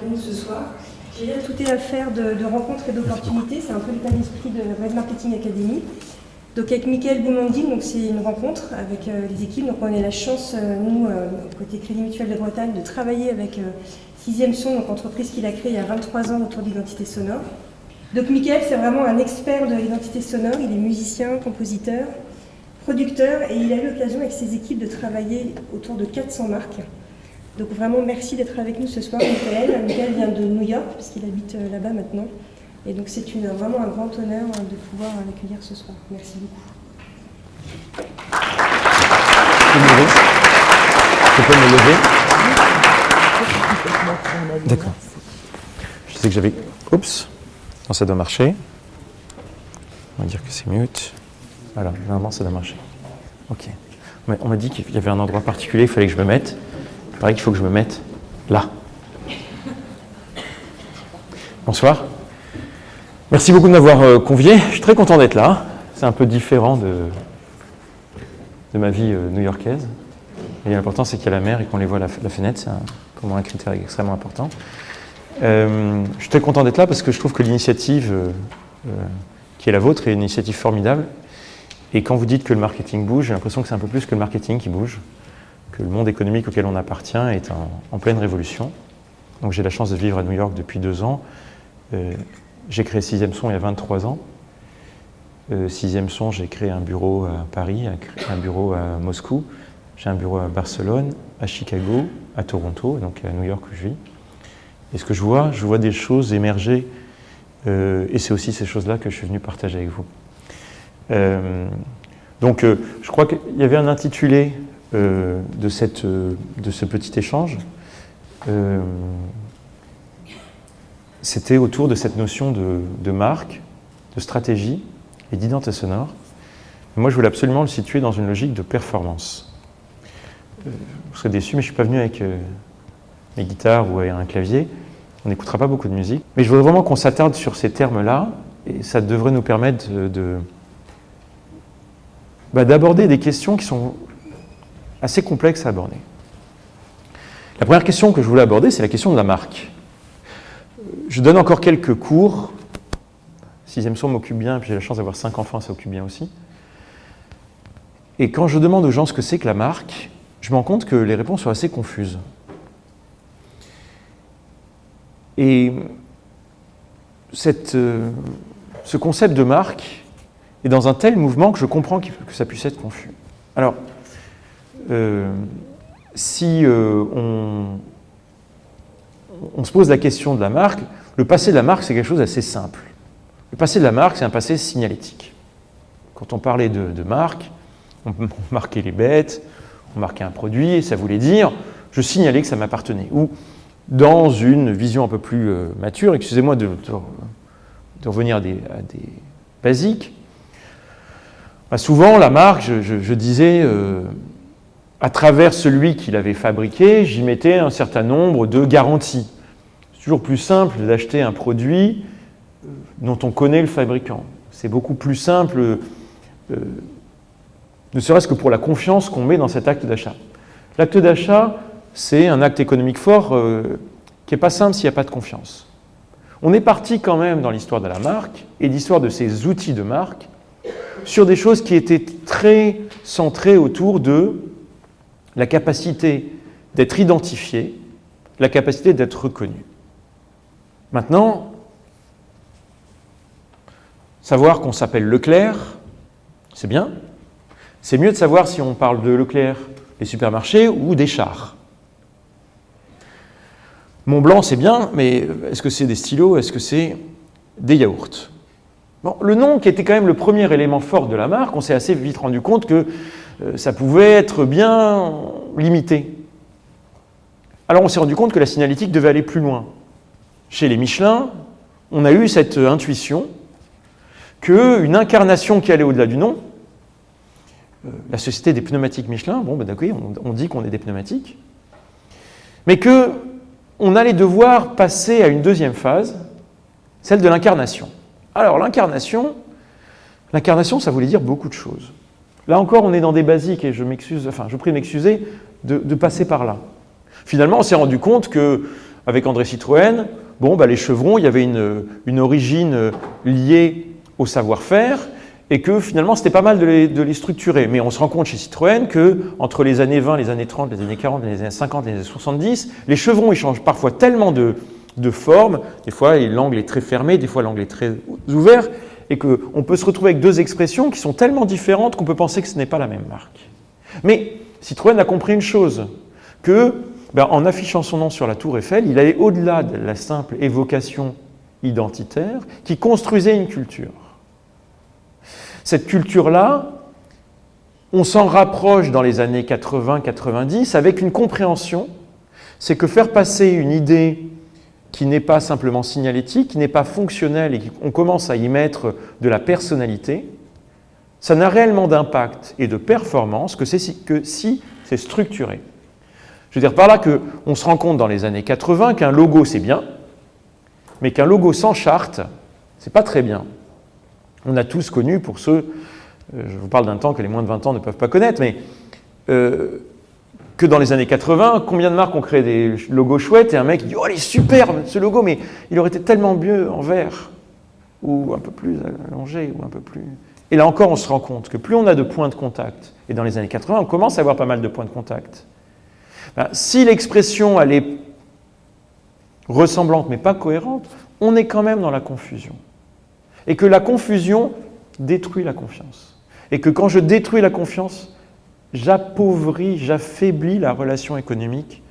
nous ce soir. J'ai dit, tout est affaire de rencontres et d'opportunités. C'est un peu l'état d'esprit de Red Marketing Academy. Donc avec Mickaël Boumandine, donc c'est une rencontre avec les équipes. Donc on a la chance, nous, côté Crédit Mutuel de Bretagne, de travailler avec Sixième Son, donc entreprise qu'il a créée il y a 23 ans autour de l'identité sonore. Donc Mickaël, c'est vraiment un expert de l'identité sonore. Il est musicien, compositeur, producteur, et il a eu l'occasion avec ses équipes de travailler autour de 400 marques. Donc vraiment merci d'être avec nous ce soir, Mickaël. Mickaël vient de New York, puisqu'il habite là-bas maintenant. Et donc c'est vraiment un grand honneur de pouvoir l'accueillir ce soir. Merci beaucoup. Tu peux me lever? D'accord. Je sais que j'avais... Oups. Non, ça doit marcher. On va dire que c'est mute. Voilà, normalement ça doit marcher. Ok. On m'a dit qu'il y avait un endroit particulier, il fallait que je me mette. Il paraît qu'il faut que je me mette là. Bonsoir. Merci beaucoup de m'avoir convié. Je suis très content d'être là. C'est un peu différent de ma vie new-yorkaise. Et l'important, c'est qu'il y a la mer et qu'on les voit à la fenêtre. C'est pour moi un critère extrêmement important. Je suis très content d'être là parce que je trouve que l'initiative qui est la vôtre est une initiative formidable. Et quand vous dites que le marketing bouge, j'ai l'impression que c'est un peu plus que le marketing qui bouge, que le monde économique auquel on appartient est en pleine révolution. Donc j'ai la chance de vivre à New York depuis 2 ans. J'ai créé Sixième Son il y a 23 ans. Sixième Son, j'ai créé un bureau à Paris, un bureau à Moscou, j'ai un bureau à Barcelone, à Chicago, à Toronto, donc à New York où je vis. Et ce que je vois des choses émerger, et c'est aussi ces choses-là que je suis venu partager avec vous. Donc je crois qu'il y avait un intitulé de ce petit échange. C'était autour de cette notion de marque, de stratégie et d'identité sonore. Moi, je voulais absolument le situer dans une logique de performance. Vous serez déçus, mais je ne suis pas venu avec mes guitares ou avec un clavier. On n'écoutera pas beaucoup de musique. Mais je voudrais vraiment qu'on s'attarde sur ces termes-là, et ça devrait nous permettre d'aborder des questions qui sont assez complexes à aborder. La première question que je voulais aborder, c'est la question de la marque. Je donne encore quelques cours. Sixième Son m'occupe bien, et puis j'ai la chance d'avoir 5 enfants, ça occupe bien aussi. Et quand je demande aux gens ce que c'est que la marque, je me rends compte que les réponses sont assez confuses. Et ce concept de marque est dans un tel mouvement que je comprends que ça puisse être confus. Alors, si on se pose la question de la marque, le passé de la marque, c'est quelque chose d'assez simple. Le passé de la marque, c'est un passé signalétique. Quand on parlait de marque, on marquait les bêtes, on marquait un produit, et ça voulait dire « je signalais que ça m'appartenait ». Ou dans une vision un peu plus mature, excusez-moi de revenir à des basiques, souvent la marque, je disais, à travers celui qui l'avait fabriqué, j'y mettais un certain nombre de garanties. C'est toujours plus simple d'acheter un produit dont on connaît le fabricant. C'est beaucoup plus simple, ne serait-ce que pour la confiance qu'on met dans cet acte d'achat. L'acte d'achat, c'est un acte économique fort qui n'est pas simple s'il n'y a pas de confiance. On est parti quand même dans l'histoire de la marque et l'histoire de ces outils de marque sur des choses qui étaient très centrées autour de la capacité d'être identifié, la capacité d'être reconnu. Maintenant, savoir qu'on s'appelle Leclerc, c'est bien. C'est mieux de savoir si on parle de Leclerc, les supermarchés, ou des chars. Montblanc, c'est bien, mais est-ce que c'est des stylos, est-ce que c'est des yaourts? Bon, le nom, qui était quand même le premier élément fort de la marque, on s'est assez vite rendu compte que ça pouvait être bien limité. Alors on s'est rendu compte que la signalétique devait aller plus loin. Chez les Michelin, on a eu cette intuition qu'une incarnation qui allait au-delà du nom, la société des pneumatiques Michelin, bon, ben d'accord, on dit qu'on est des pneumatiques, mais qu'on allait devoir passer à une deuxième phase, celle de l'incarnation. Alors l'incarnation, ça voulait dire beaucoup de choses. Là encore, on est dans des basiques, et je prie de m'excuser de passer par là. Finalement, on s'est rendu compte que avec André Citroën, bon, les chevrons, il y avait une origine liée au savoir-faire, et que finalement, c'était pas mal de les structurer. Mais on se rend compte chez Citroën qu'entre les années 20, les années 30, les années 40, les années 50, les années 70, les chevrons, ils changent parfois tellement de forme, des fois l'angle est très fermé, des fois l'angle est très ouvert, et qu'on peut se retrouver avec deux expressions qui sont tellement différentes qu'on peut penser que ce n'est pas la même marque. Mais Citroën a compris une chose, que en affichant son nom sur la tour Eiffel, il allait au-delà de la simple évocation identitaire qui construisait une culture. Cette culture-là, on s'en rapproche dans les années 80-90 avec une compréhension, c'est que faire passer une idée qui n'est pas simplement signalétique, qui n'est pas fonctionnelle et qu'on commence à y mettre de la personnalité, ça n'a réellement d'impact et de performance que si c'est structuré. Je veux dire par là qu'on se rend compte dans les années 80 qu'un logo c'est bien, mais qu'un logo sans charte, c'est pas très bien. On a tous connu, pour ceux, je vous parle d'un temps que les moins de 20 ans ne peuvent pas connaître, mais que dans les années 80, combien de marques ont créé des logos chouettes et un mec dit « Oh, il est superbe ce logo, mais il aurait été tellement mieux en vert, ou un peu plus allongé, ou un peu plus… » Et là encore, on se rend compte que plus on a de points de contact, et dans les années 80, on commence à avoir pas mal de points de contact, si l'expression elle est ressemblante mais pas cohérente, on est quand même dans la confusion. Et que la confusion détruit la confiance. Et que quand je détruis la confiance, j'appauvris, j'affaiblis la relation économique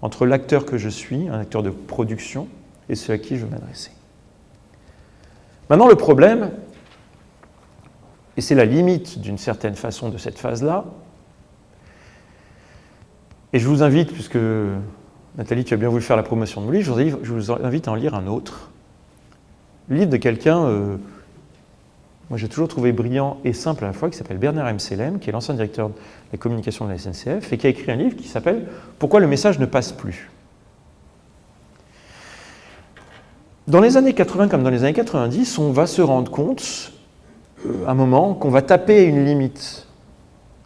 entre l'acteur que je suis, un acteur de production, et ceux à qui je veux m'adresser. Maintenant, le problème, et c'est la limite d'une certaine façon de cette phase-là, et je vous invite, puisque Nathalie, tu as bien voulu faire la promotion de mon livre, je vous invite à en lire un autre. Le livre de quelqu'un, moi j'ai toujours trouvé brillant et simple à la fois, qui s'appelle Bernard M. Selem, qui est l'ancien directeur de la communication de la SNCF, et qui a écrit un livre qui s'appelle « Pourquoi le message ne passe plus ». Dans les années 80 comme dans les années 90, on va se rendre compte, à un moment, qu'on va taper une limite.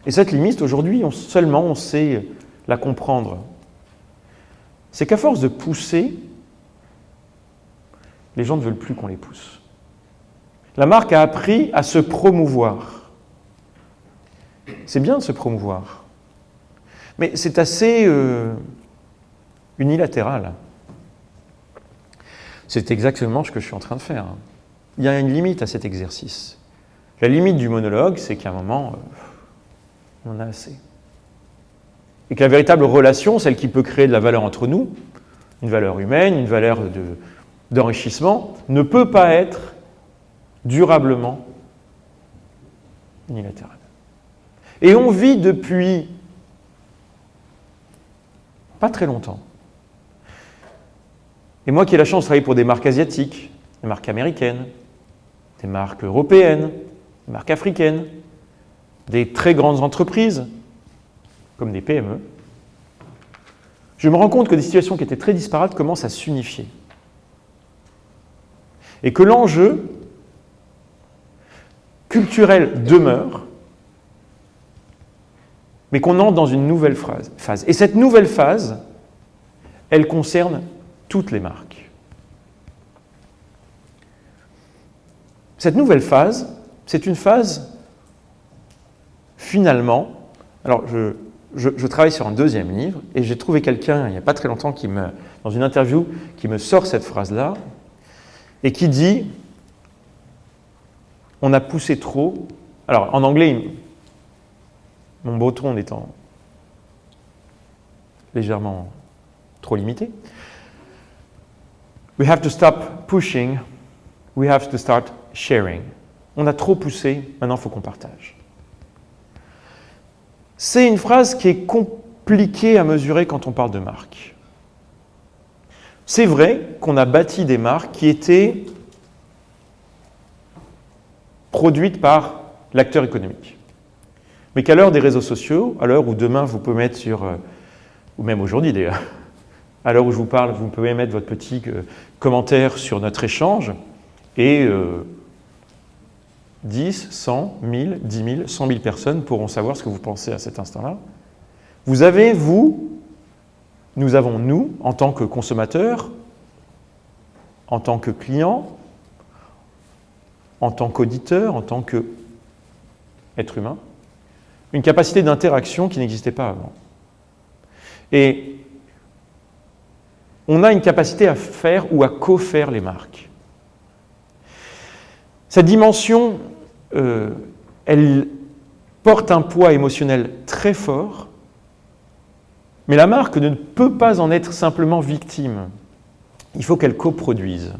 Et cette limite, aujourd'hui, seulement on sait la comprendre. C'est qu'à force de pousser, les gens ne veulent plus qu'on les pousse. La marque a appris à se promouvoir. C'est bien de se promouvoir, mais c'est assez unilatéral. C'est exactement ce que je suis en train de faire. Il y a une limite à cet exercice. La limite du monologue, c'est qu'à un moment, on en a assez. Et que la véritable relation, celle qui peut créer de la valeur entre nous, une valeur humaine, une valeur d'enrichissement, ne peut pas être durablement unilatérale. Et on vit depuis pas très longtemps. Et moi qui ai la chance de travailler pour des marques asiatiques, des marques américaines, des marques européennes, des marques africaines, des très grandes entreprises, comme des PME, je me rends compte que des situations qui étaient très disparates commencent à s'unifier. Et que l'enjeu culturel demeure, mais qu'on entre dans une nouvelle phase. Et cette nouvelle phase, elle concerne toutes les marques. Cette nouvelle phase, c'est une phase, finalement, alors je travaille sur un deuxième livre, et j'ai trouvé quelqu'un, il n'y a pas très longtemps, dans une interview, qui me sort cette phrase-là, et qui dit « On a poussé trop ». Alors, en anglais, mon breton étant légèrement trop limité. « We have to stop pushing, we have to start sharing ». On a trop poussé, maintenant il faut qu'on partage. C'est une phrase qui est compliquée à mesurer quand on parle de marque. C'est vrai qu'on a bâti des marques qui étaient produites par l'acteur économique. Mais qu'à l'heure des réseaux sociaux, à l'heure où demain vous pouvez mettre sur, ou même aujourd'hui d'ailleurs, à l'heure où je vous parle, vous pouvez mettre votre petit commentaire sur notre échange et 10, 100, 1000, 10 000, 100 000 personnes pourront savoir ce que vous pensez à cet instant-là. Vous avez, vous, nous avons, nous, en tant que consommateurs, en tant que clients, en tant qu'auditeurs, en tant qu'être humain, une capacité d'interaction qui n'existait pas avant. Et on a une capacité à faire ou à co-faire les marques. Cette dimension, elle porte un poids émotionnel très fort, mais la marque ne peut pas en être simplement victime. Il faut qu'elle coproduise.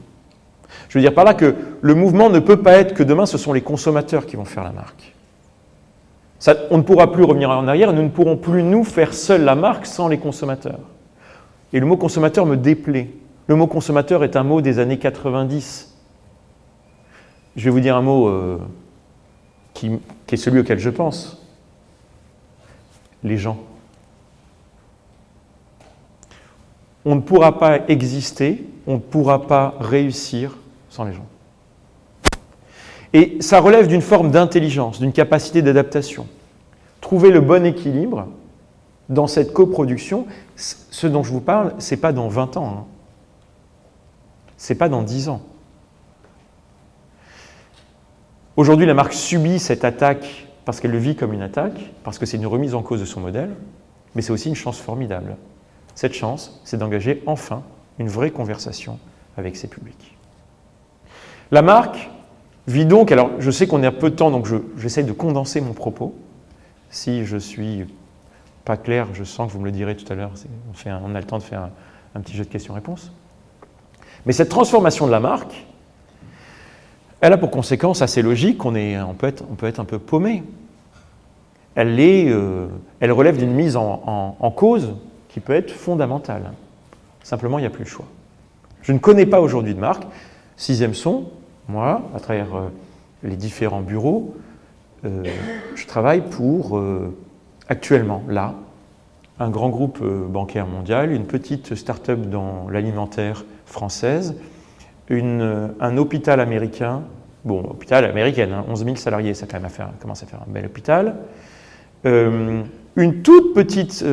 Je veux dire par là que le mouvement ne peut pas être que demain, ce sont les consommateurs qui vont faire la marque. Ça, on ne pourra plus revenir en arrière, nous ne pourrons plus, nous, faire seuls la marque sans les consommateurs. Et le mot consommateur me déplaît. Le mot consommateur est un mot des années 90. Je vais vous dire un mot qui est celui auquel je pense. Les gens. On ne pourra pas exister, on ne pourra pas réussir sans les gens. Et ça relève d'une forme d'intelligence, d'une capacité d'adaptation. Trouver le bon équilibre dans cette coproduction, ce dont je vous parle, ce n'est pas dans 20 ans, hein. Ce n'est pas dans 10 ans. Aujourd'hui, la marque subit cette attaque parce qu'elle le vit comme une attaque, parce que c'est une remise en cause de son modèle, mais c'est aussi une chance formidable. Cette chance, c'est d'engager enfin une vraie conversation avec ses publics. La marque vit donc, alors je sais qu'on est à peu de temps, donc j'essaie de condenser mon propos. Si je suis pas clair, je sens que vous me le direz tout à l'heure, on a le temps de faire un petit jeu de questions-réponses. Mais cette transformation de la marque, elle a pour conséquence assez logique qu'on peut être un peu paumé. Elle relève d'une mise en cause qui peut être fondamentale. Simplement, il n'y a plus le choix. Je ne connais pas aujourd'hui de marque. Sixième son, moi, à travers les différents bureaux, je travaille pour, actuellement, là, un grand groupe bancaire mondial, une petite start-up dans l'alimentaire française, un hôpital américain, hôpital américain, hein, 11 000 salariés, ça commence à faire un bel hôpital, une toute petite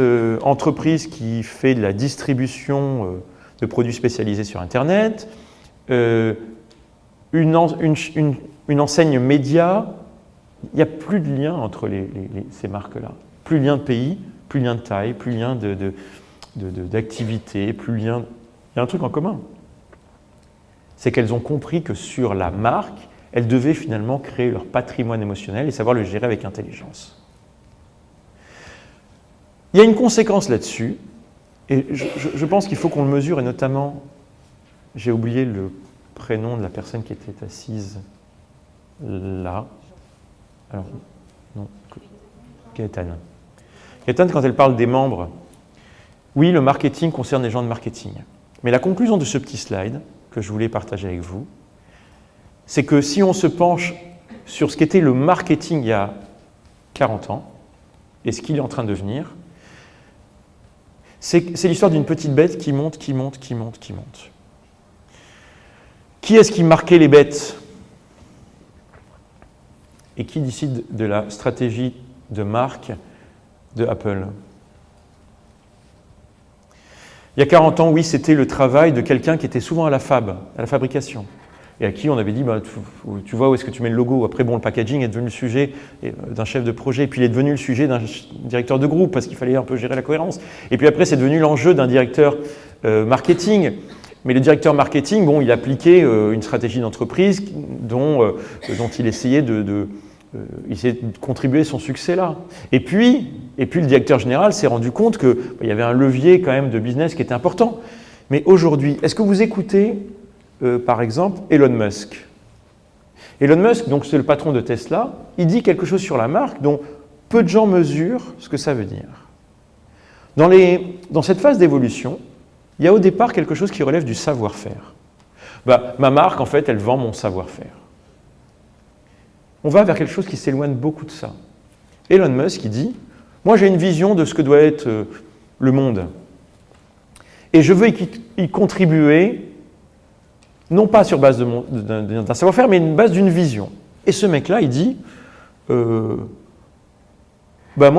entreprise qui fait de la distribution de produits spécialisés sur Internet, une enseigne média. Il n'y a plus de lien entre ces marques-là. Plus de lien de pays, plus de lien de taille, plus de lien d'activité, plus de lien... Il y a un truc en commun. C'est qu'elles ont compris que sur la marque, elles devaient finalement créer leur patrimoine émotionnel et savoir le gérer avec intelligence. Il y a une conséquence là-dessus, et je pense qu'il faut qu'on le mesure, et notamment, j'ai oublié le prénom de la personne qui était assise là. Alors, non, Gaëtane. Gaëtane, quand elle parle des membres, oui, le marketing concerne les gens de marketing. Mais la conclusion de ce petit slide, que je voulais partager avec vous, c'est que si on se penche sur ce qu'était le marketing il y a 40 ans, et ce qu'il est en train de devenir, c'est l'histoire d'une petite bête qui monte, qui monte, qui monte, qui monte. Qui est-ce qui marquait les bêtes ? Et qui décide de la stratégie de marque de Apple ? Il y a 40 ans, oui, c'était le travail de quelqu'un qui était souvent à la fabrication, et à qui on avait dit, tu vois où est-ce que tu mets le logo. Après, le packaging est devenu le sujet d'un chef de projet, et puis il est devenu le sujet d'un directeur de groupe, parce qu'il fallait un peu gérer la cohérence. Et puis après, c'est devenu l'enjeu d'un directeur marketing. Mais le directeur marketing, il appliquait une stratégie d'entreprise dont il essayait de contribuer à son succès là. Et puis le directeur général s'est rendu compte qu'il y avait un levier quand même de business qui était important. Mais aujourd'hui, est-ce que vous écoutez, par exemple, Elon Musk ? Elon Musk, donc c'est le patron de Tesla, il dit quelque chose sur la marque dont peu de gens mesurent ce que ça veut dire. Dans cette phase d'évolution, il y a au départ quelque chose qui relève du savoir-faire. Ma marque, en fait, elle vend mon savoir-faire. On va vers quelque chose qui s'éloigne beaucoup de ça. Elon Musk, il dit, moi j'ai une vision de ce que doit être le monde. Et je veux y contribuer, non pas sur base d'un savoir-faire, mais une base d'une vision. Et ce mec-là, il dit, moi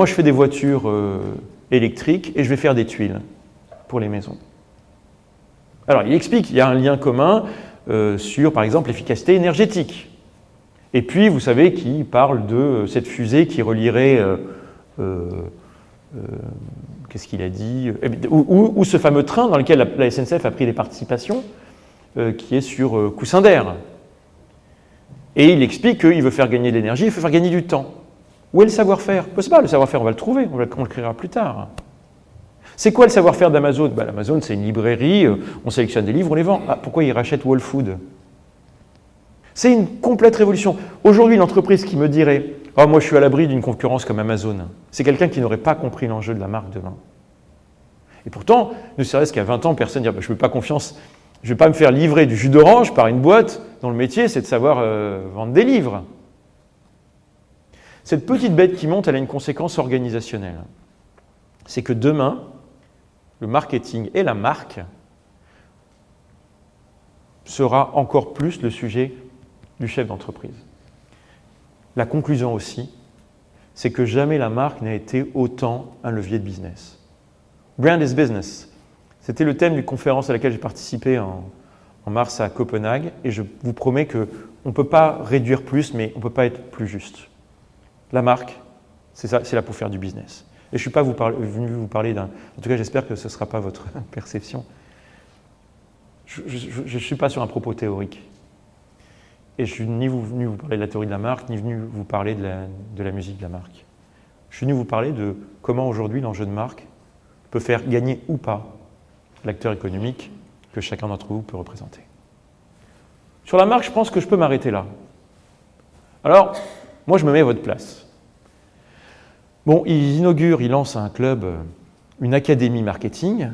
je fais des voitures électriques et je vais faire des tuiles. pour les maisons. Alors, il explique qu'il y a un lien commun sur, par exemple, l'efficacité énergétique. Et puis, vous savez qu'il parle de cette fusée qui relierait... qu'est-ce qu'il a dit, ou ce fameux train dans lequel la SNCF a pris des participations, qui est sur coussin d'air. Et il explique qu'il veut faire gagner de l'énergie, il veut faire gagner du temps. Où est le savoir-faire? Je ne sais pas, le savoir-faire, on va le trouver, on le créera plus tard. C'est quoi le savoir-faire d'Amazon? L'Amazon, c'est une librairie, on sélectionne des livres, on les vend. Ah, pourquoi ils rachètent Whole Food? C'est une complète révolution. Aujourd'hui, l'entreprise qui me dirait « Oh, moi, je suis à l'abri d'une concurrence comme Amazon », c'est quelqu'un qui n'aurait pas compris l'enjeu de la marque demain. Et pourtant, ne serait-ce qu'à 20 ans, personne ne dirait « Je ne fais pas confiance, je ne vais pas me faire livrer du jus d'orange par une boîte dont le métier, c'est de savoir vendre des livres ». Cette petite bête qui monte, elle a une conséquence organisationnelle. C'est que demain, le marketing et la marque sera encore plus le sujet du chef d'entreprise. La conclusion aussi, c'est que jamais la marque n'a été autant un levier de business. Brand is business. C'était le thème d'une conférence à laquelle j'ai participé en mars à Copenhague, et je vous promets qu'on ne peut pas réduire plus, mais on ne peut pas être plus juste. La marque, c'est ça, c'est là pour faire du business. Et je ne suis pas venu vous parler d'un... En tout cas, j'espère que ce ne sera pas votre perception. Je ne suis pas sur un propos théorique. Et je suis ni venu vous parler de la théorie de la marque, ni venu vous parler de la musique de la marque. Je suis venu vous parler de comment aujourd'hui l'enjeu de marque peut faire gagner ou pas l'acteur économique que chacun d'entre vous peut représenter. Sur la marque, je pense que je peux m'arrêter là. Alors, moi je me mets à votre place. Bon, ils lancent un club, une académie marketing.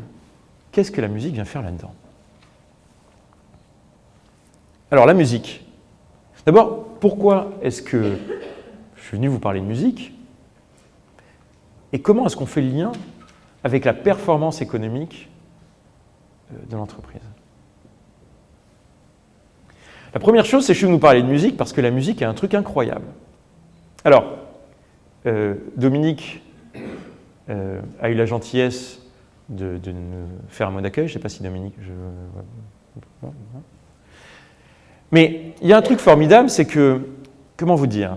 Qu'est-ce que la musique vient faire là-dedans? Alors la musique. D'abord, pourquoi est-ce que je suis venu vous parler de musique? Et comment est-ce qu'on fait le lien avec la performance économique de l'entreprise? La première chose, c'est que je suis venu vous parler de musique parce que la musique est un truc incroyable. Alors, Dominique a eu la gentillesse de nous faire un mot d'accueil. Je ne sais pas si Dominique... Mais il y a un truc formidable, c'est que, comment vous dire,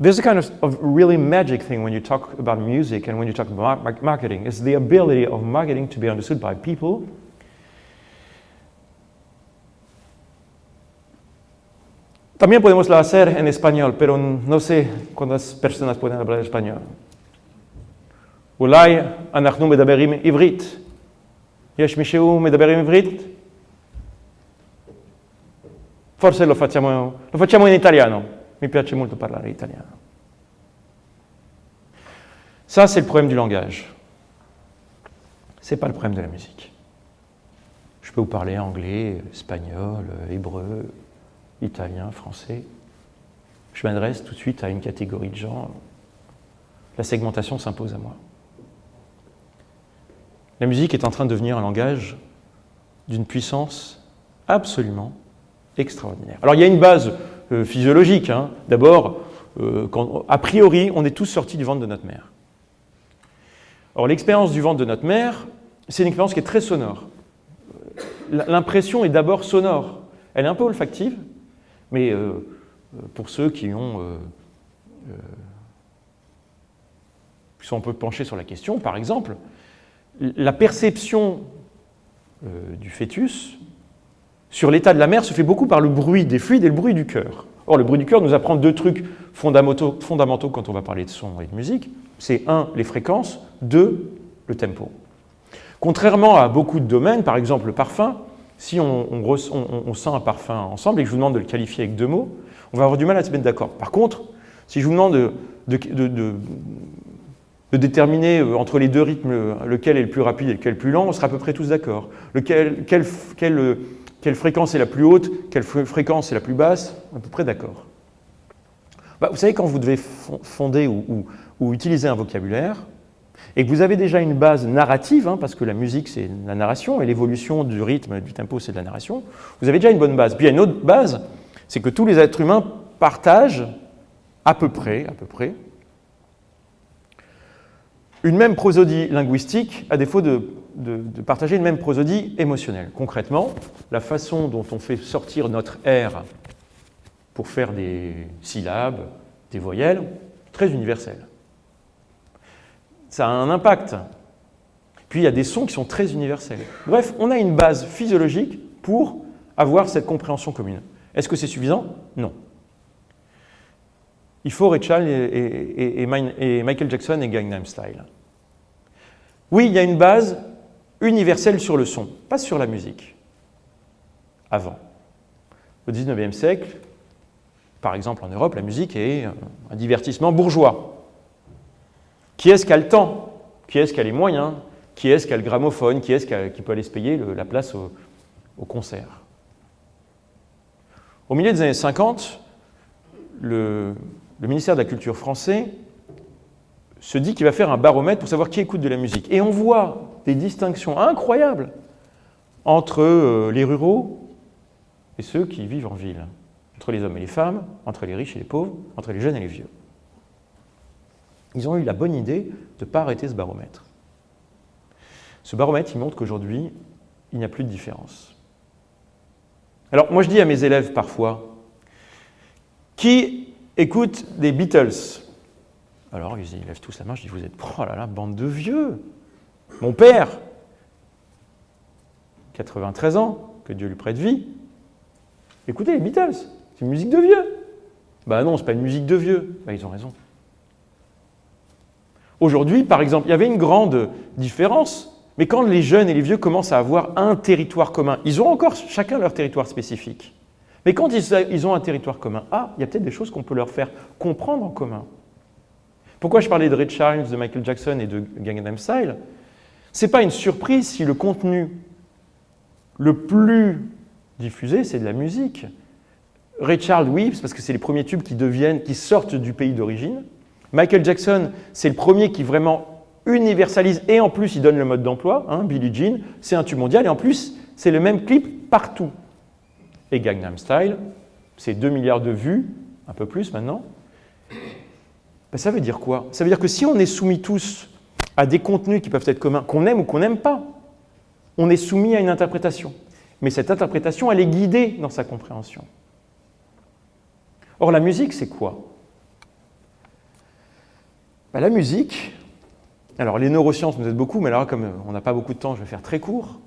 there's a kind of really magic thing when you talk about music and when you talk about marketing. It's the ability of marketing to be understood by people. También podemos lo hacer en español, pero no sé cuántas personas pueden hablar español. אולי אנחנו מדברים עברית. יש מישהו מדבר עברית? Forse lo facciamo in italiano. Mi piace molto parlare italiano. Ça, c'est le problème du langage. Ce n'est pas le problème de la musique. Je peux vous parler anglais, espagnol, hébreu, italien, français. Je m'adresse tout de suite à une catégorie de gens. La segmentation s'impose à moi. La musique est en train de devenir un langage d'une puissance absolument extraordinaire. Alors il y a une base physiologique. Hein. D'abord, a priori, on est tous sortis du ventre de notre mère. Or, l'expérience du ventre de notre mère, c'est une expérience qui est très sonore. L'impression est d'abord sonore. Elle est un peu olfactive, mais pour ceux qui sont un peu penchés sur la question, par exemple, la perception du fœtus sur l'état de la mère se fait beaucoup par le bruit des fluides et le bruit du cœur. Or, le bruit du cœur nous apprend deux trucs fondamentaux quand on va parler de son et de musique. C'est 1, les fréquences, 2, le tempo. Contrairement à beaucoup de domaines, par exemple le parfum, si on sent un parfum ensemble et que je vous demande de le qualifier avec 2 mots, on va avoir du mal à se mettre d'accord. Par contre, si je vous demande de déterminer entre les deux rythmes lequel est le plus rapide et lequel est le plus lent, on sera à peu près tous d'accord. Quelle fréquence est la plus haute, quelle fréquence est la plus basse, à peu près d'accord. Vous savez, quand vous devez fonder ou utiliser un vocabulaire, et que vous avez déjà une base narrative, hein, parce que la musique c'est la narration, et l'évolution du rythme et du tempo c'est de la narration, vous avez déjà une bonne base. Puis il y a une autre base, c'est que tous les êtres humains partagent à peu près, une même prosodie linguistique, à défaut de partager une même prosodie émotionnelle. Concrètement, la façon dont on fait sortir notre R pour faire des syllabes, des voyelles, très universelle. Ça a un impact. Puis il y a des sons qui sont très universels. Bref, on a une base physiologique pour avoir cette compréhension commune. Est-ce que c'est suffisant? Non. Il faut Ray Charles et Michael Jackson et Gangnam Style. Oui, il y a une base universelle sur le son, pas sur la musique. Avant. Au XIXe siècle, par exemple en Europe, la musique est un divertissement bourgeois. Qui est-ce qui a le temps? Qui est-ce qui a les moyens? Qui est-ce qui a le gramophone? Qui est-ce qui peut aller se payer la place au concert? Au milieu des années 50, le ministère de la Culture français se dit qu'il va faire un baromètre pour savoir qui écoute de la musique. Et on voit des distinctions incroyables entre les ruraux et ceux qui vivent en ville, entre les hommes et les femmes, entre les riches et les pauvres, entre les jeunes et les vieux. Ils ont eu la bonne idée de ne pas arrêter ce baromètre. Ce baromètre, il montre qu'aujourd'hui, il n'y a plus de différence. Alors, moi, je dis à mes élèves parfois, qui écoute des Beatles? Alors, ils lèvent tous la main, je dis, vous êtes, oh là là, bande de vieux. Mon père, 93 ans, que Dieu lui prête vie, écoutez les Beatles, c'est une musique de vieux. Ben non, c'est pas une musique de vieux. Ben, ils ont raison. Aujourd'hui, par exemple, il y avait une grande différence, mais quand les jeunes et les vieux commencent à avoir un territoire commun, ils ont encore chacun leur territoire spécifique. Mais quand ils ont un territoire commun, il y a peut-être des choses qu'on peut leur faire comprendre en commun. Pourquoi je parlais de Ray Charles, de Michael Jackson et de Gangnam Style? Ce n'est pas une surprise si le contenu le plus diffusé, c'est de la musique. Ray Charles, oui, parce que c'est les premiers tubes qui sortent du pays d'origine. Michael Jackson, c'est le premier qui vraiment universalise et en plus il donne le mode d'emploi. Billie Jean, c'est un tube mondial et en plus c'est le même clip partout. Et Gangnam Style, c'est 2 milliards de vues, un peu plus maintenant. Ben, ça veut dire quoi? Ça veut dire que si on est soumis tous à des contenus qui peuvent être communs, qu'on aime ou qu'on n'aime pas, on est soumis à une interprétation. Mais cette interprétation, elle est guidée dans sa compréhension. Or, la musique, c'est quoi? Ben, la musique, alors les neurosciences nous aident beaucoup, mais alors comme on n'a pas beaucoup de temps, je vais faire très court.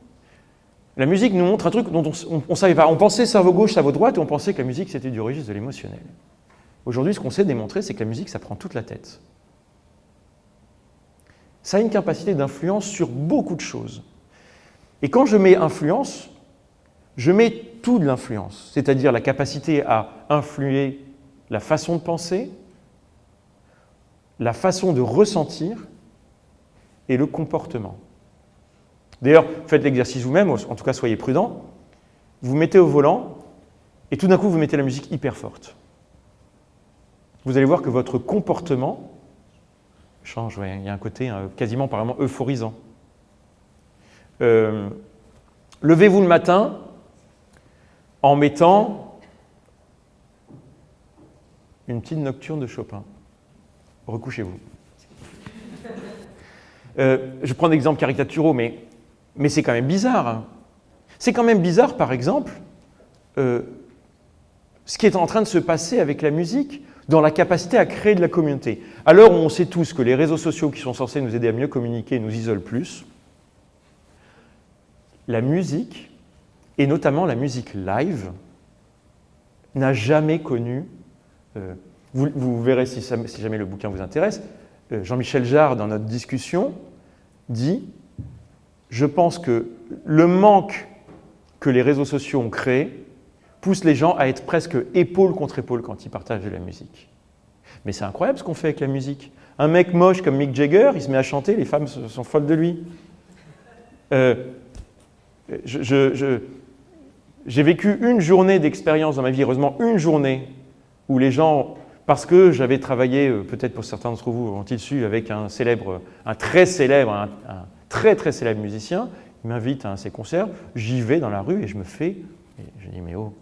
La musique nous montre un truc dont on ne savait pas. On pensait cerveau gauche, cerveau droite, et on pensait que la musique, c'était du registre de l'émotionnel. Aujourd'hui, ce qu'on sait démontrer, c'est que la musique, ça prend toute la tête. Ça a une capacité d'influence sur beaucoup de choses. Et quand je mets influence, je mets tout de l'influence, c'est-à-dire la capacité à influer la façon de penser, la façon de ressentir et le comportement. D'ailleurs, faites l'exercice vous-même, en tout cas soyez prudents. Vous mettez au volant et tout d'un coup vous mettez la musique hyper forte. Vous allez voir que votre comportement change, ouais, il y a un côté quasiment apparemment euphorisant. Levez-vous le matin en mettant une petite nocturne de Chopin. Recouchez-vous. Je prends des exemples caricaturaux, mais c'est quand même bizarre. C'est quand même bizarre, par exemple, ce qui est en train de se passer avec la musique dans la capacité à créer de la communauté. À l'heure où on sait tous que les réseaux sociaux qui sont censés nous aider à mieux communiquer nous isolent plus, la musique, et notamment la musique live, n'a jamais connu... vous verrez si jamais le bouquin vous intéresse, Jean-Michel Jarre, dans notre discussion, dit « Je pense que le manque que les réseaux sociaux ont créé pousse les gens à être presque épaule contre épaule quand ils partagent de la musique. » Mais c'est incroyable ce qu'on fait avec la musique. Un mec moche comme Mick Jagger, il se met à chanter, les femmes sont folles de lui. J'ai vécu une journée d'expérience dans ma vie, heureusement une journée, où les gens... Parce que j'avais travaillé, peut-être pour certains d'entre vous ont-ils su, avec un très très célèbre musicien. Il m'invite à un de ses concerts, j'y vais dans la rue et je me fais, je dis mais oh,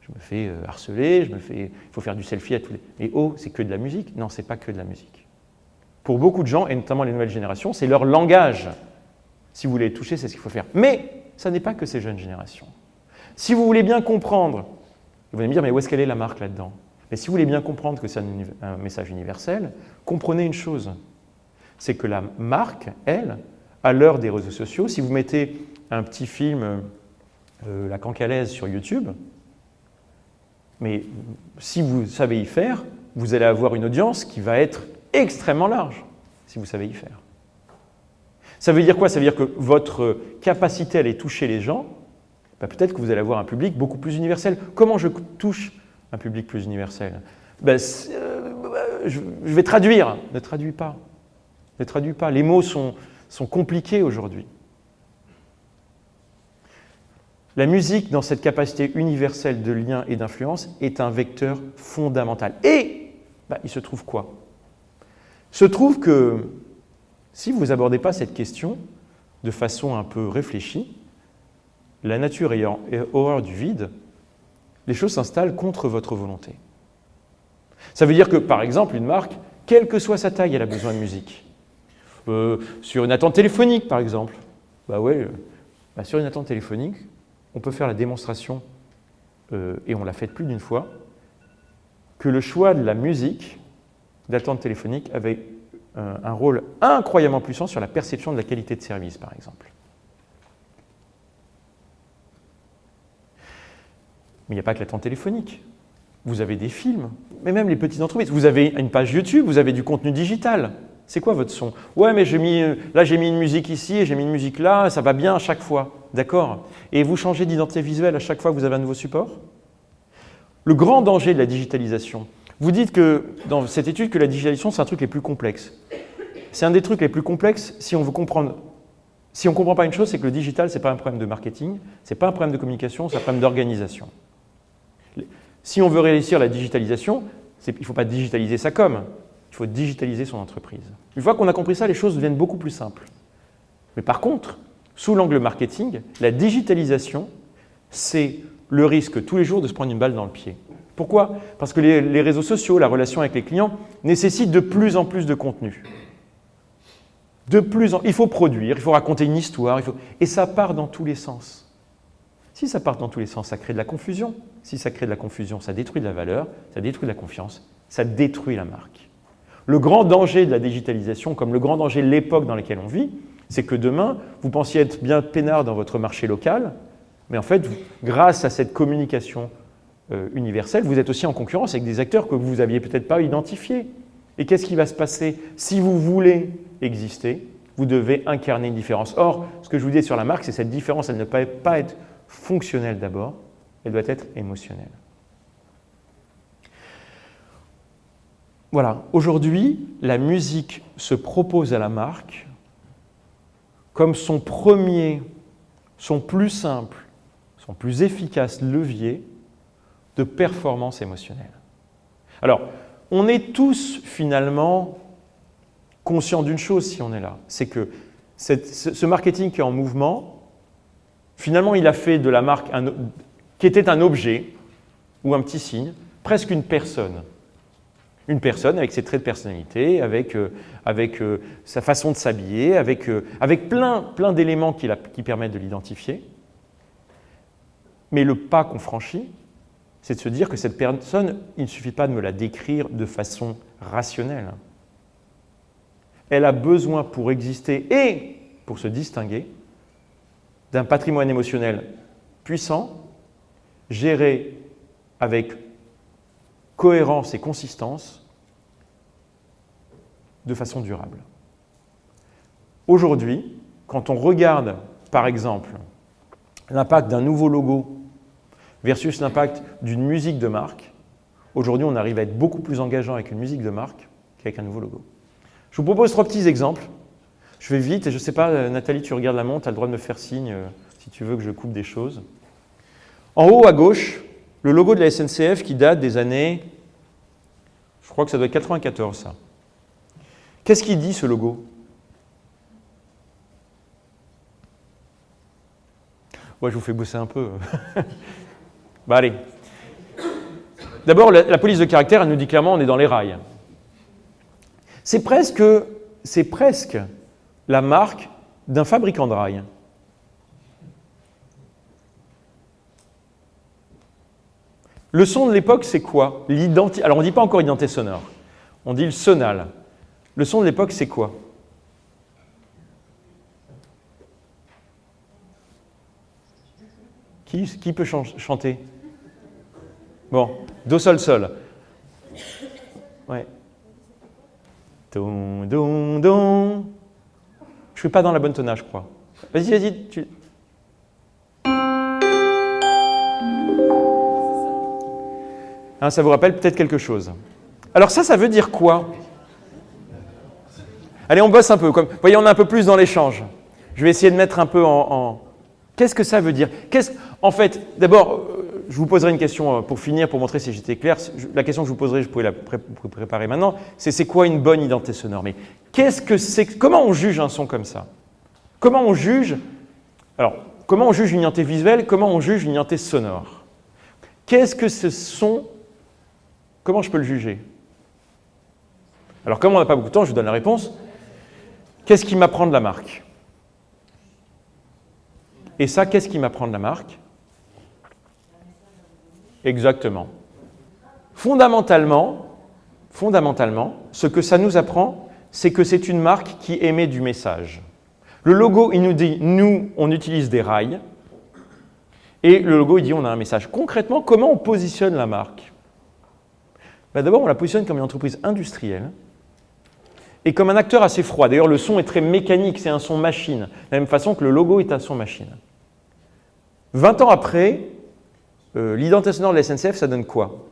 je me fais harceler, il faut faire du selfie à tous les... Mais oh, c'est que de la musique? Non, c'est pas que de la musique. Pour beaucoup de gens, et notamment les nouvelles générations, c'est leur langage. Si vous voulez les toucher, c'est ce qu'il faut faire. Mais ça n'est pas que ces jeunes générations. Si vous voulez bien comprendre, vous allez me dire, mais où est-ce qu'elle est la marque là-dedans? Mais si vous voulez bien comprendre que c'est un message universel, comprenez une chose, c'est que la marque, elle, à l'heure des réseaux sociaux, si vous mettez un petit film, La Cancalaise sur YouTube, mais si vous savez y faire, vous allez avoir une audience qui va être extrêmement large, si vous savez y faire. Ça veut dire quoi? Ça veut dire que votre capacité à aller toucher les gens, peut-être que vous allez avoir un public beaucoup plus universel. Comment je touche un public plus universel? Je vais traduire. Ne traduis pas. Ne traduis pas. Les mots sont compliqués aujourd'hui. La musique, dans cette capacité universelle de lien et d'influence, est un vecteur fondamental. Et il se trouve quoi? Il se trouve que si vous n'abordez pas cette question de façon un peu réfléchie, la nature ayant horreur du vide, les choses s'installent contre votre volonté. Ça veut dire que, par exemple, une marque, quelle que soit sa taille, elle a besoin de musique. Sur une attente téléphonique, par exemple. Sur une attente téléphonique, on peut faire la démonstration, et on l'a fait plus d'une fois, que le choix de la musique d'attente téléphonique avait un rôle incroyablement puissant sur la perception de la qualité de service, par exemple. Mais il n'y a pas que l'attente téléphonique. Vous avez des films, mais même les petites entreprises. Vous avez une page YouTube, vous avez du contenu digital. C'est quoi votre son? Ouais, mais j'ai mis une musique ici et j'ai mis une musique là, ça va bien à chaque fois. D'accord? Et vous changez d'identité visuelle à chaque fois que vous avez un nouveau support? Le grand danger de la digitalisation, vous dites que dans cette étude que la digitalisation, c'est un truc les plus complexes. C'est un des trucs les plus complexes si on veut comprendre. Si on ne comprend pas une chose, c'est que le digital, ce n'est pas un problème de marketing, ce n'est pas un problème de communication, c'est un problème d'organisation. Si on veut réussir la digitalisation, il ne faut pas digitaliser sa com, il faut digitaliser son entreprise. Une fois qu'on a compris ça, les choses deviennent beaucoup plus simples. Mais par contre, sous l'angle marketing, la digitalisation, c'est le risque tous les jours de se prendre une balle dans le pied. Pourquoi? Parce que les réseaux sociaux, la relation avec les clients, nécessitent de plus en plus de contenu. Il faut produire, il faut raconter une histoire, et ça part dans tous les sens. Si ça part dans tous les sens, ça crée de la confusion. Si ça crée de la confusion, ça détruit de la valeur, ça détruit de la confiance, ça détruit la marque. Le grand danger de la digitalisation, comme le grand danger de l'époque dans laquelle on vit, c'est que demain, vous pensiez être bien peinard dans votre marché local, mais en fait, grâce à cette communication universelle, vous êtes aussi en concurrence avec des acteurs que vous n'aviez peut-être pas identifiés. Et qu'est-ce qui va se passer? Si vous voulez exister, vous devez incarner une différence. Or, ce que je vous dis sur la marque, c'est cette différence, elle ne peut pas être fonctionnelle d'abord, elle doit être émotionnelle. Voilà, aujourd'hui, la musique se propose à la marque comme son premier, son plus simple, son plus efficace levier de performance émotionnelle. Alors, on est tous finalement conscients d'une chose si on est là, c'est que ce marketing qui est en mouvement, finalement il a fait de la marque qui était un objet ou un petit signe, presque une personne. Une personne avec ses traits de personnalité, avec sa façon de s'habiller, avec plein d'éléments qui permettent de l'identifier. Mais le pas qu'on franchit, c'est de se dire que cette personne, il ne suffit pas de me la décrire de façon rationnelle. Elle a besoin pour exister et pour se distinguer d'un patrimoine émotionnel puissant, géré avec cohérence et consistance, de façon durable. Aujourd'hui, quand on regarde, par exemple, l'impact d'un nouveau logo versus l'impact d'une musique de marque, aujourd'hui, on arrive à être beaucoup plus engageant avec une musique de marque qu'avec un nouveau logo. Je vous propose 3 petits exemples. Je vais vite et je ne sais pas, Nathalie, tu regardes la montre, tu as le droit de me faire signe si tu veux que je coupe des choses. En haut à gauche, le logo de la SNCF qui date des années, je crois que ça doit être 94, ça. Qu'est-ce qu'il dit, ce logo? Ouais, je vous fais bosser un peu. Allez. D'abord, la police de caractère, elle nous dit clairement on est dans les rails. C'est presque c'est presque la marque d'un fabricant de rails. Le son de l'époque, c'est quoi? Alors, on ne dit pas encore identité sonore. On dit le sonal. Le son de l'époque, c'est quoi? Qui peut chanter? Bon, do, sol, sol. Ouais. Don, don, don. Je ne suis pas dans la bonne tonalité, je crois. Vas-y, vas-y. Hein, ça vous rappelle peut-être quelque chose. Alors ça veut dire quoi? Allez, on bosse un peu. Vous voyez, on est un peu plus dans l'échange. Je vais essayer de mettre un peu en... Qu'est-ce que ça veut dire? En fait, d'abord, je vous poserai une question pour finir, pour montrer si j'étais clair. La question que je vous poserai, je pourrais la préparer maintenant, c'est quoi une bonne identité sonore? Mais qu'est-ce que c'est? Comment on juge un son comme ça? Comment on juge? Alors, comment on juge une identité visuelle? Comment on juge une identité sonore? Qu'est-ce que ce son? Comment je peux le juger? Alors, comme on n'a pas beaucoup de temps, je vous donne la réponse. Qu'est-ce qui m'apprend de la marque? Et ça, qu'est-ce qui m'apprend de la marque? Exactement. Fondamentalement, ce que ça nous apprend, c'est que c'est une marque qui émet du message. Le logo, il nous dit, nous, on utilise des rails, et le logo, il dit, on a un message. Concrètement, comment on positionne la marque? D'abord, on la positionne comme une entreprise industrielle et comme un acteur assez froid. D'ailleurs, le son est très mécanique, c'est un son machine, de la même façon que le logo est un son machine. 20 ans après, l'identité sonore de la SNCF, ça donne quoi?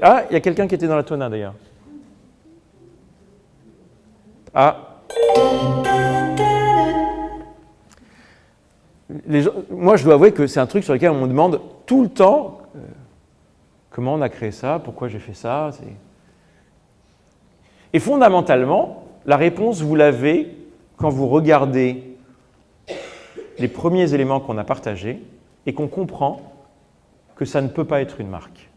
Ah, il y a quelqu'un qui était dans la tona d'ailleurs. Ah. Moi, je dois avouer que c'est un truc sur lequel on me demande tout le temps comment on a créé ça, pourquoi j'ai fait ça. Et fondamentalement, la réponse, vous l'avez quand vous regardez les premiers éléments qu'on a partagés et qu'on comprend que ça ne peut pas être une marque.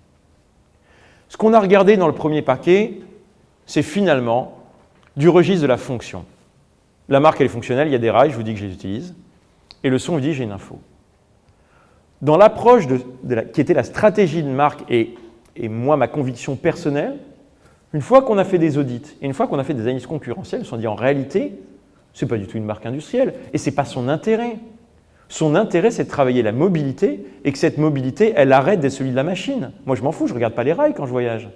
Ce qu'on a regardé dans le premier paquet, c'est finalement du registre de la fonction. La marque, elle est fonctionnelle, il y a des rails, je vous dis que je les utilise. Et le son vous dit j'ai une info. Dans l'approche qui était la stratégie de marque et moi, ma conviction personnelle, une fois qu'on a fait des audits et une fois qu'on a fait des analyses concurrentielles, on s'est dit en réalité, ce n'est pas du tout une marque industrielle et ce n'est pas son intérêt. Son intérêt, c'est de travailler la mobilité et que cette mobilité, elle arrête d'être celui de la machine. Moi, je m'en fous, je ne regarde pas les rails quand je voyage.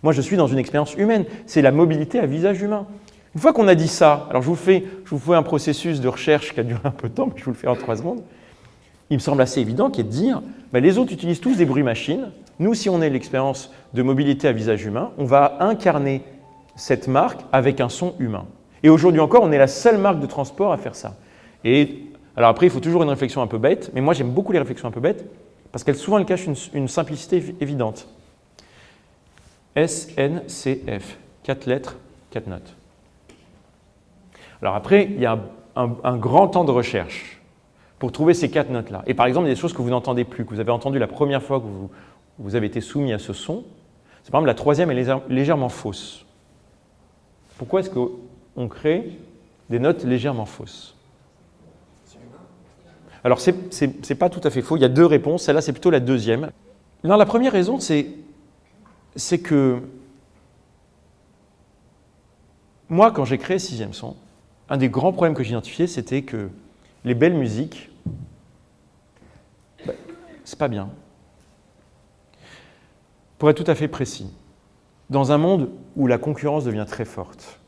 Moi, je suis dans une expérience humaine. C'est la mobilité à visage humain. Une fois qu'on a dit ça, alors je vous fais un processus de recherche qui a duré un peu de temps, mais je vous le fais en 3 secondes. Il me semble assez évident qui est de dire, les autres utilisent tous des bruits machines. Nous, si on est l'expérience de mobilité à visage humain, on va incarner cette marque avec un son humain. Et aujourd'hui encore, on est la seule marque de transport à faire ça. Et alors après, il faut toujours une réflexion un peu bête, mais moi j'aime beaucoup les réflexions un peu bêtes, parce qu'elles souvent elles cachent une simplicité évidente. SNCF, 4 lettres, 4 notes. Alors après, il y a un grand temps de recherche pour trouver ces 4 notes-là. Et par exemple, il y a des choses que vous n'entendez plus, que vous avez entendues la première fois que vous avez été soumis à ce son. C'est par exemple la troisième est légèrement fausse. Pourquoi est-ce qu'on crée des notes légèrement fausses? Alors, c'est pas tout à fait faux. Il y a 2 réponses. Celle-là, c'est plutôt la deuxième. Non, la première raison, c'est que moi, quand j'ai créé Sixième Son, un des grands problèmes que j'ai identifié, c'était que les belles musiques, c'est pas bien. Pour être tout à fait précis, dans un monde où la concurrence devient très forte,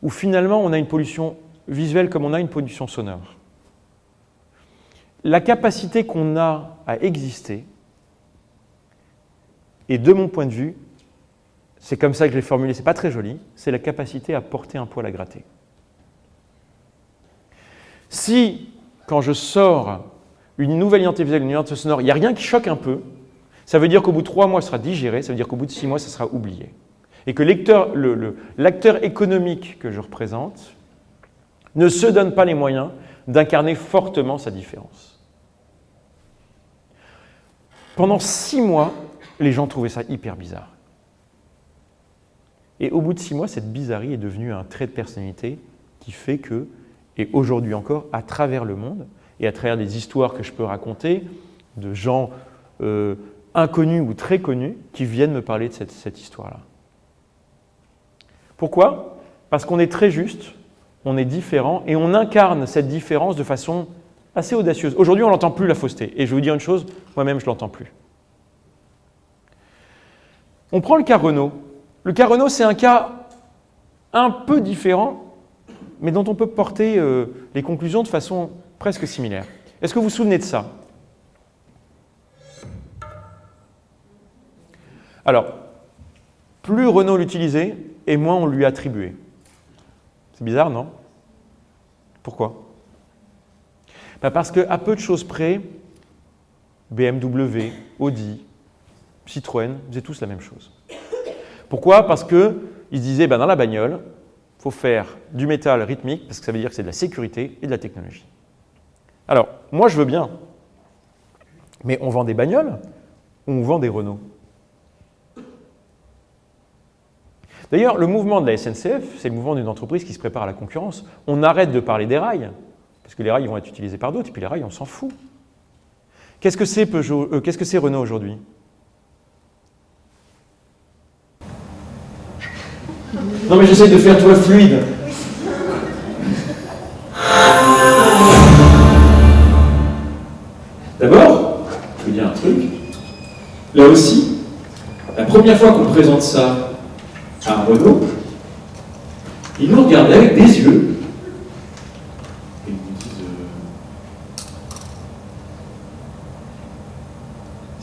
où finalement on a une pollution visuelle comme on a une pollution sonore, la capacité qu'on a à exister, et de mon point de vue, c'est comme ça que je l'ai formulé, c'est pas très joli, c'est la capacité à porter un poil à gratter. Si, quand je sors une nouvelle identité visuelle, une identité sonore, il n'y a rien qui choque un peu, ça veut dire qu'au bout de 3 mois, ça sera digéré, ça veut dire qu'au bout de 6 mois, ça sera oublié. Et que l'acteur économique que je représente ne se donne pas les moyens d'incarner fortement sa différence. Pendant 6 mois, les gens trouvaient ça hyper bizarre. Et au bout de 6 mois, cette bizarrerie est devenue un trait de personnalité qui fait que, et aujourd'hui encore, à travers le monde, et à travers des histoires que je peux raconter, de gens inconnus ou très connus, qui viennent me parler de cette histoire-là. Pourquoi ? Parce qu'on est très juste, on est différent, et on incarne cette différence de façon assez audacieuse. Aujourd'hui, on n'entend plus la fausseté. Et je vais vous dire une chose, moi-même, je ne l'entends plus. On prend le cas Renault. Le cas Renault, c'est un cas un peu différent, mais dont on peut porter les conclusions de façon presque similaire. Est-ce que vous vous souvenez de ça ? Alors, plus Renault l'utilisait, et moins on lui attribuait. C'est bizarre, non ? Pourquoi ? Parce qu'à peu de choses près, BMW, Audi, Citroën faisaient tous la même chose. Pourquoi ? Parce qu'ils se disaient, dans la bagnole, il faut faire du métal rythmique, parce que ça veut dire que c'est de la sécurité et de la technologie. Alors, moi je veux bien, mais on vend des bagnoles ou on vend des Renault ? D'ailleurs, le mouvement de la SNCF, c'est le mouvement d'une entreprise qui se prépare à la concurrence. On arrête de parler des rails, parce que les rails vont être utilisés par d'autres, et puis les rails, on s'en fout. Qu'est-ce que c'est Renault aujourd'hui ? Non mais j'essaie de faire tout fluide. D'abord, je veux dire un truc. Là aussi, la première fois qu'on présente ça à Renault, il nous regardait avec des yeux. Et ils nous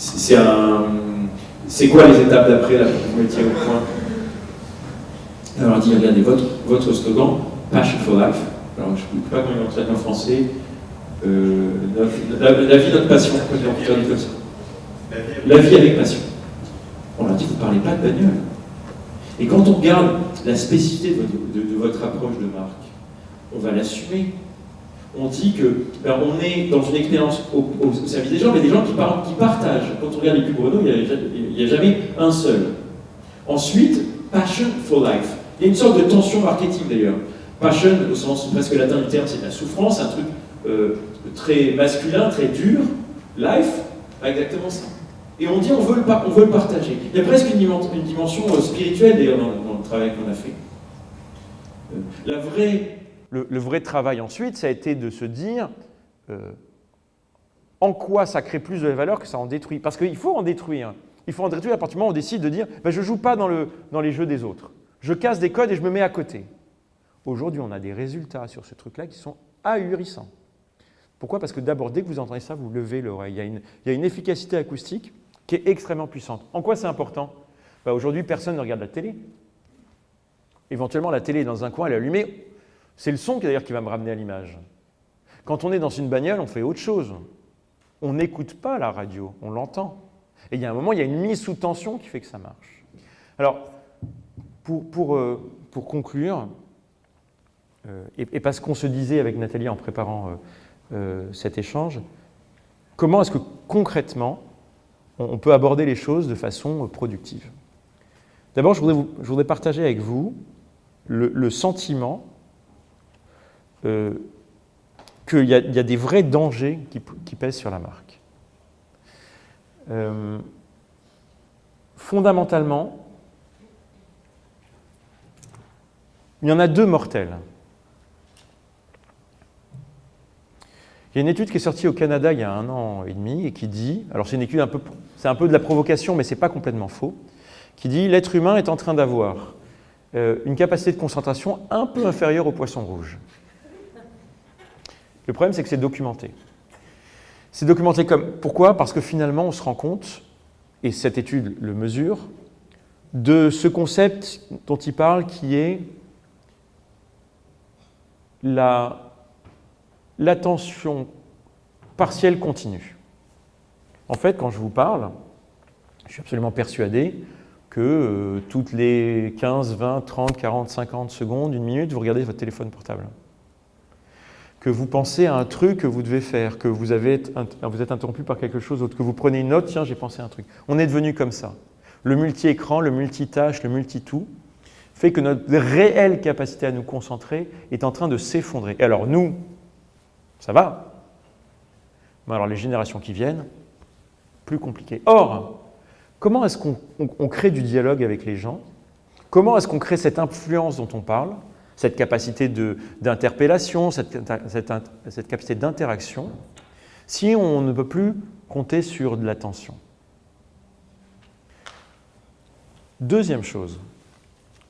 disent c'est quoi les étapes d'après là pour que vous mettiez au point? Alors on dit, regardez, votre slogan, Passion for Life. Alors je ne sais pas comment il traduit en français. La vie, notre passion. La vie avec passion. On leur dit, vous ne parlez pas de bagnole. Et quand on regarde la spécificité de votre approche de marque, on va l'assumer. On dit que on est dans une expérience au service des gens, mais des gens qui partagent. Quand on regarde les pubs Renault, il n'y a jamais un seul. Ensuite, passion for life. Il y a une sorte de tension marketing d'ailleurs. Passion, au sens presque latin du terme, c'est de la souffrance, un truc très masculin, très dur. Life, exactement ça. Et on dit on veut le partager. Il y a presque une dimension spirituelle d'ailleurs dans le travail qu'on a fait. Le vrai travail ensuite, ça a été de se dire en quoi ça crée plus de valeur que ça en détruit. Parce qu'il faut en détruire. Il faut en détruire à partir du moment où on décide de dire je ne joue pas dans les jeux des autres. Je casse des codes et je me mets à côté. Aujourd'hui, on a des résultats sur ce truc-là qui sont ahurissants. Pourquoi ? Parce que d'abord, dès que vous entendez ça, vous levez l'oreille. Il y a une efficacité acoustique qui est extrêmement puissante. En quoi c'est important ? Aujourd'hui, personne ne regarde la télé. Éventuellement, la télé est dans un coin, elle est allumée. C'est le son d'ailleurs qui va me ramener à l'image. Quand on est dans une bagnole, on fait autre chose. On n'écoute pas la radio, on l'entend. Et il y a un moment, il y a une mise sous tension qui fait que ça marche. Alors, pour conclure, et parce qu'on se disait avec Nathalie en préparant cet échange, comment est-ce que concrètement, on peut aborder les choses de façon productive ? D'abord, je voudrais partager avec vous le sentiment qu'il y a des vrais dangers qui pèsent sur la marque. Fondamentalement, il y en a deux mortels. Il y a une étude qui est sortie au Canada il y a 1 an et demi et qui dit, alors c'est une étude c'est un peu de la provocation, mais ce n'est pas complètement faux, qui dit l'être humain est en train d'avoir une capacité de concentration un peu inférieure au poisson rouge. Le problème, c'est que c'est documenté. C'est documenté pourquoi ? Parce que finalement, on se rend compte, et cette étude le mesure, de ce concept dont il parle qui est l'attention partielle continue. En fait, quand je vous parle, je suis absolument persuadé que toutes les 15, 20, 30, 40, 50 secondes, 1 minute, vous regardez votre téléphone portable. Que vous pensez à un truc que vous devez faire, que vous êtes interrompu par quelque chose d'autre, que vous prenez une note, tiens, j'ai pensé à un truc. On est devenu comme ça. Le multi-écran, le multitâche, le multi-tout fait que notre réelle capacité à nous concentrer est en train de s'effondrer. Et alors nous, ça va. Mais alors les générations qui viennent, plus compliqué. Or, comment est-ce qu'on crée du dialogue avec les gens? Comment est-ce qu'on crée cette influence dont on parle, cette capacité d'interpellation, cette capacité d'interaction, si on ne peut plus compter sur de l'attention? Deuxième chose,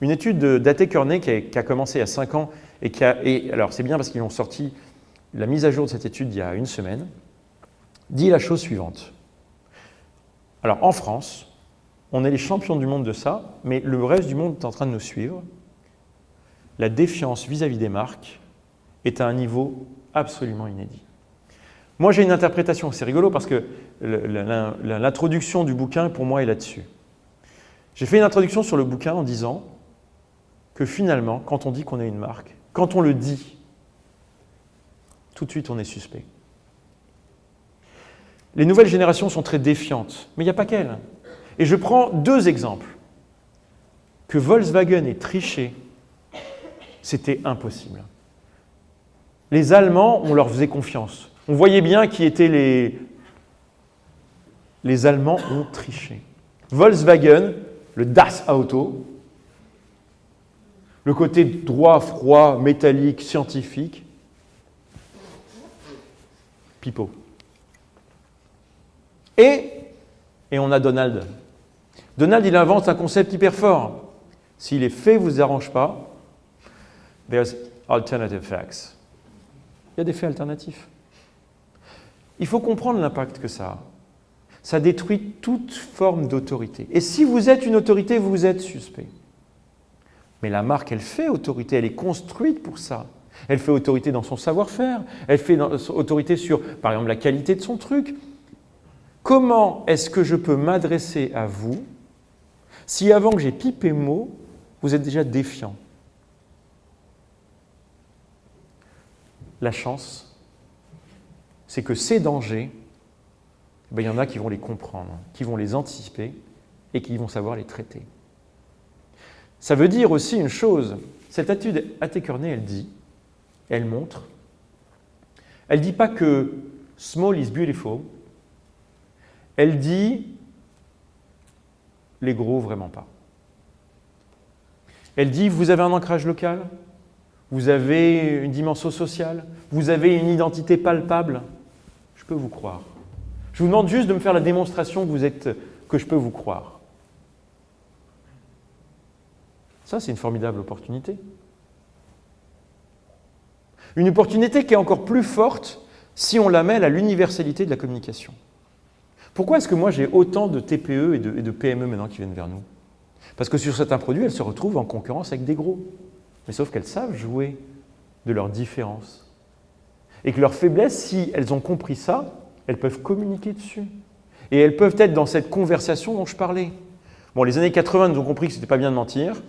une étude d'Atte Kearney qui a commencé il y a 5 ans et alors c'est bien parce qu'ils ont sorti la mise à jour de cette étude il y a une semaine, dit la chose suivante. Alors en France, on est les champions du monde de ça, mais le reste du monde est en train de nous suivre. La défiance vis-à-vis des marques est à un niveau absolument inédit. Moi, j'ai une interprétation, c'est rigolo parce que l'introduction du bouquin, pour moi, est là-dessus. J'ai fait une introduction sur le bouquin en disant que finalement, quand on dit qu'on est une marque, quand on le dit, tout de suite, on est suspect. Les nouvelles générations sont très défiantes, mais il n'y a pas qu'elles. Et je prends 2 exemples. Que Volkswagen ait triché, c'était impossible. Les Allemands, on leur faisait confiance. On voyait bien qui étaient les... Les Allemands ont triché. Volkswagen, le Das Auto, le côté droit, froid, métallique, scientifique, pipeau. Et on a Donald. Donald, il invente un concept hyper fort. Si les faits ne vous arrangent pas, there's alternative facts. Il y a des faits alternatifs. Il faut comprendre l'impact que ça a. Ça détruit toute forme d'autorité. Et si vous êtes une autorité, vous êtes suspect. Mais la marque, elle fait autorité, elle est construite pour ça. Elle fait autorité dans son savoir-faire, elle fait autorité sur, par exemple, la qualité de son truc. Comment est-ce que je peux m'adresser à vous si avant que j'ai pipé mot, vous êtes déjà défiant? La chance, c'est que ces dangers, il y en a qui vont les comprendre, qui vont les anticiper et qui vont savoir les traiter. Ça veut dire aussi une chose, cette étude Atte Kearney, elle montre, elle ne dit pas que small is beautiful, elle dit les gros vraiment pas. Elle dit vous avez un ancrage local, vous avez une dimension sociale, vous avez une identité palpable, je peux vous croire. Je vous demande juste de me faire la démonstration que je peux vous croire. Ça, c'est une formidable opportunité. Une opportunité qui est encore plus forte si on la mêle à l'universalité de la communication. Pourquoi est-ce que moi j'ai autant de TPE et de PME maintenant qui viennent vers nous? Parce que sur certains produits, elles se retrouvent en concurrence avec des gros. Mais sauf qu'elles savent jouer de leurs différences. Et que leurs faiblesses, si elles ont compris ça, elles peuvent communiquer dessus. Et elles peuvent être dans cette conversation dont je parlais. Bon, les années 80 nous ont compris que ce n'était pas bien de mentir.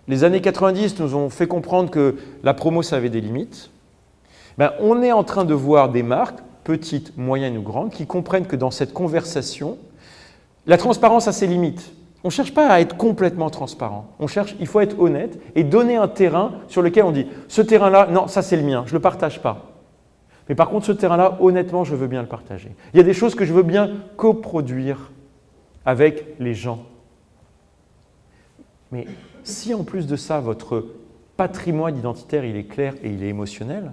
Les années 90 nous ont fait comprendre que la promo, ça avait des limites. On est en train de voir des marques, petites, moyennes ou grandes, qui comprennent que dans cette conversation, la transparence a ses limites. On ne cherche pas à être complètement transparent. Il faut être honnête et donner un terrain sur lequel on dit « ce terrain-là, non, ça c'est le mien, je ne le partage pas ». Mais par contre, ce terrain-là, honnêtement, je veux bien le partager. Il y a des choses que je veux bien coproduire avec les gens. Mais si en plus de ça, votre patrimoine identitaire, il est clair et il est émotionnel,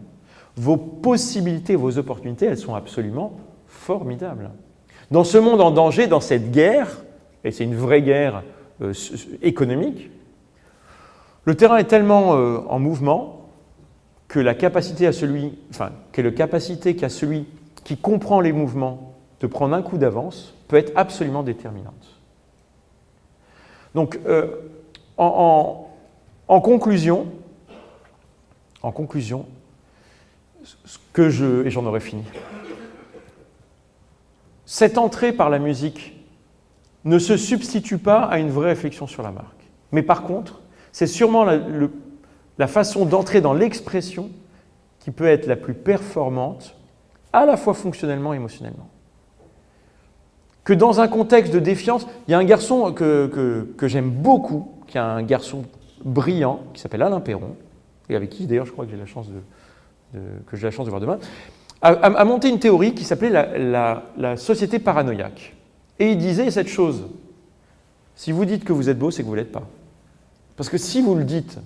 vos possibilités, vos opportunités, elles sont absolument formidables. Dans ce monde en danger, dans cette guerre, et c'est une vraie guerre économique, le terrain est tellement en mouvement que la capacité qu'a celui qui comprend les mouvements de prendre un coup d'avance peut être absolument déterminante. Donc, en conclusion, et j'en aurai fini, cette entrée par la musique ne se substitue pas à une vraie réflexion sur la marque. Mais par contre, c'est sûrement la façon d'entrer dans l'expression qui peut être la plus performante, à la fois fonctionnellement et émotionnellement. Que dans un contexte de défiance, il y a un garçon que j'aime beaucoup, qui est un garçon brillant qui s'appelle Alain Perron, et avec qui d'ailleurs je crois que j'ai la chance de voir demain, a monté une théorie qui s'appelait la société paranoïaque. Et il disait cette chose: si vous dites que vous êtes beau, c'est que vous ne l'êtes pas. Parce que si vous le dites,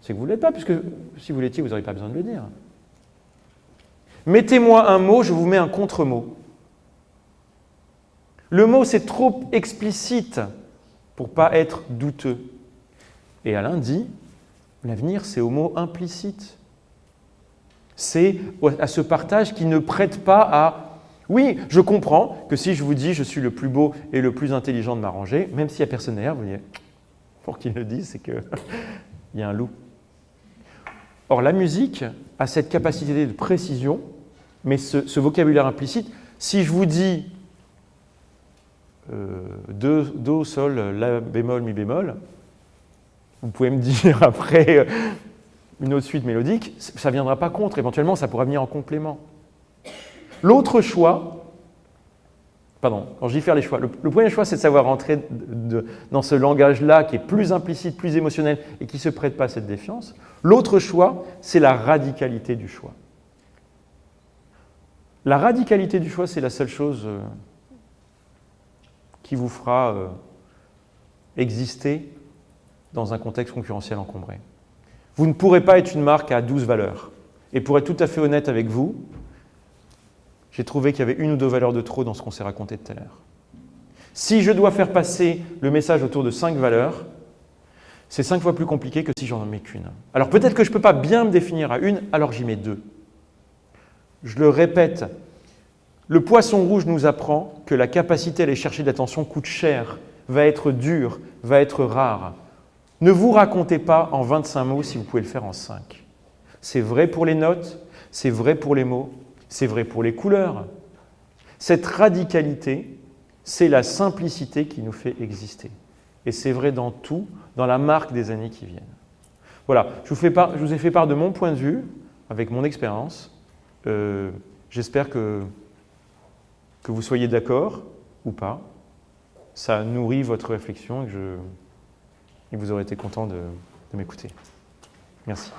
c'est que vous ne l'êtes pas, puisque si vous l'étiez, vous n'auriez pas besoin de le dire. Mettez-moi un mot, je vous mets un contre-mot. Le mot, c'est trop explicite pour ne pas être douteux. Et Alain dit, l'avenir, c'est au mot implicite. C'est à ce partage qui ne prête pas à... Oui, je comprends que si je vous dis je suis le plus beau et le plus intelligent de ma rangée, même s'il n'y a personne derrière, vous dites, pour qu'il le dise, c'est qu'il y a un loup. Or, la musique a cette capacité de précision, mais ce vocabulaire implicite, si je vous dis Do, Sol, La bémol, Mi bémol, vous pouvez me dire après une autre suite mélodique, ça ne viendra pas contre, éventuellement ça pourra venir en complément. L'autre choix, pardon, quand je dis faire les choix, le premier choix c'est de savoir rentrer dans ce langage-là qui est plus implicite, plus émotionnel et qui ne se prête pas à cette défiance. L'autre choix, c'est la radicalité du choix. La radicalité du choix, c'est la seule chose qui vous fera exister dans un contexte concurrentiel encombré. Vous ne pourrez pas être une marque à 12 valeurs. Et pour être tout à fait honnête avec vous, j'ai trouvé qu'il y avait une ou deux valeurs de trop dans ce qu'on s'est raconté tout à l'heure. Si je dois faire passer le message autour de 5 valeurs, c'est 5 fois plus compliqué que si j'en mets qu'une. Alors peut-être que je ne peux pas bien me définir à une, alors j'y mets 2. Je le répète, le poisson rouge nous apprend que la capacité à aller chercher de l'attention coûte cher, va être dure, va être rare. Ne vous racontez pas en 25 mots si vous pouvez le faire en 5. C'est vrai pour les notes, c'est vrai pour les mots, c'est vrai pour les couleurs. Cette radicalité, c'est la simplicité qui nous fait exister. Et c'est vrai dans tout, dans la marque des années qui viennent. Voilà, je vous ai fait part de mon point de vue, avec mon expérience. J'espère que vous soyez d'accord ou pas. Ça nourrit votre réflexion et vous aurez été content de m'écouter. Merci.